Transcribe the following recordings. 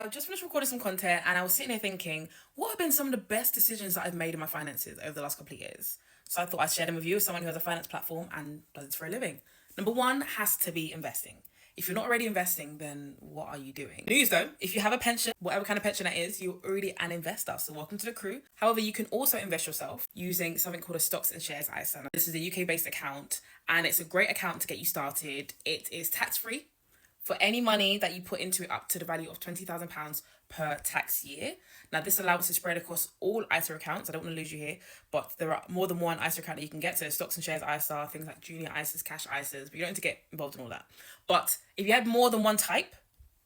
I just finished recording some content and I was sitting here thinking, what have been some of the best decisions that I've made in my finances over the last couple of years? So I thought I'd share them with you as someone who has a finance platform and does it for a living. Number one has to be investing. If you're not already investing, then what are you doing? News though, if you have a pension, whatever kind of pension that is, you're already an investor. So welcome to the crew. However, you can also invest yourself using something called a stocks and shares ISA. This is a UK based account and it's a great account to get you started. It is tax free for any money that you put into it up to the value of £20,000 per tax year. Now, this allows to spread across all ISA accounts. I don't want to lose you here, but there are more than one ISA account that you can get. So stocks and shares ISA, things like junior ISAs, cash ISAs, but you don't need to get involved in all that. But if you had more than one type,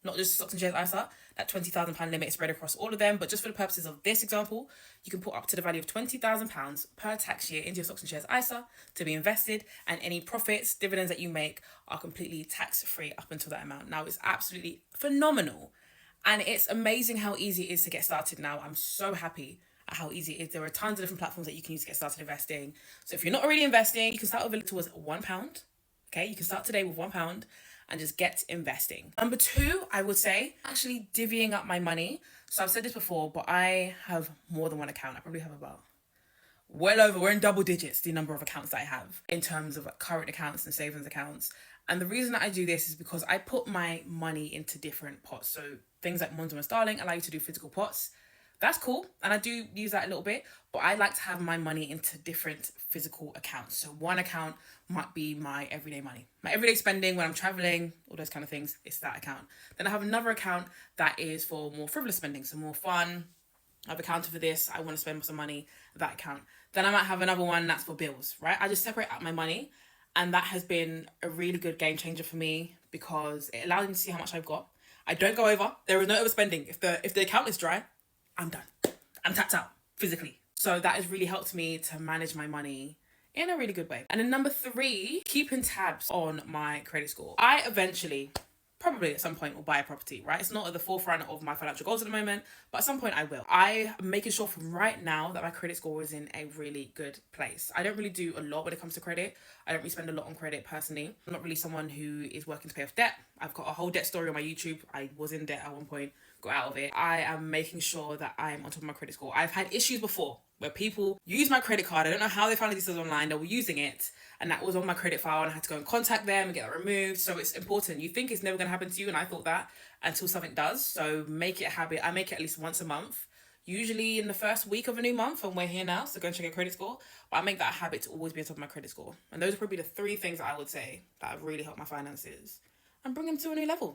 not just stocks and shares ISA, that £20,000 limit is spread across all of them. But just for the purposes of this example, you can put up to the value of £20,000 per tax year into your stocks and shares ISA to be invested, and any profits, dividends that you make are completely tax free up until that amount. Now, it's absolutely phenomenal. And it's amazing how easy it is to get started now. I'm so happy at how easy it is. There are tons of different platforms that you can use to get started investing. So if you're not already investing, you can start with a little towards £1. Okay, you can start today with £1 and just get investing. Number two, I would say actually divvying up my money. So I've said this before, but I have more than one account. I probably have about we're in double digits, the number of accounts that I have in terms of current accounts and savings accounts. And the reason that I do this is because I put my money into different pots. So things like Monzo and Starling allow you to do physical pots. That's cool. And I do use that a little bit, but I like to have my money into different physical accounts. So one account might be my everyday money, my everyday spending when I'm traveling, all those kind of things. It's that account. Then I have another account that is for more frivolous spending, so more fun. I've accounted for this. I want to spend some money, that account. Then I might have another one that's for bills, right? I just separate out my money. And that has been a really good game changer for me because it allows me to see how much I've got. I don't go over. There is no overspending. If the account is dry, I'm done. I'm tapped out physically. So that has really helped me to manage my money in a really good way. And then number three, keeping tabs on my credit score. I eventually, probably at some point, will buy a property, right? It's not at the forefront of my financial goals at the moment, but at some point I will. I am making sure from right now that my credit score is in a really good place. I don't really do a lot when it comes to credit. I don't really spend a lot on credit personally. I'm not really someone who is working to pay off debt. I've got a whole debt story on my YouTube. I was in debt at one point, got out of it. I am making sure that I'm on top of my credit score. I've had issues before where people use my credit card. I don't know how they found these details online. They were using it and that was on my credit file and I had to go and contact them and get that removed. So it's important. You think it's never going to happen to you, and I thought that until something does. So make it a habit. I make it at least once a month, usually in the first week of a new month, and we're here now, so go and check your credit score. But I make that a habit to always be on top of my credit score. And those are probably the three things that I would say that have really helped my finances and bring them to a new level.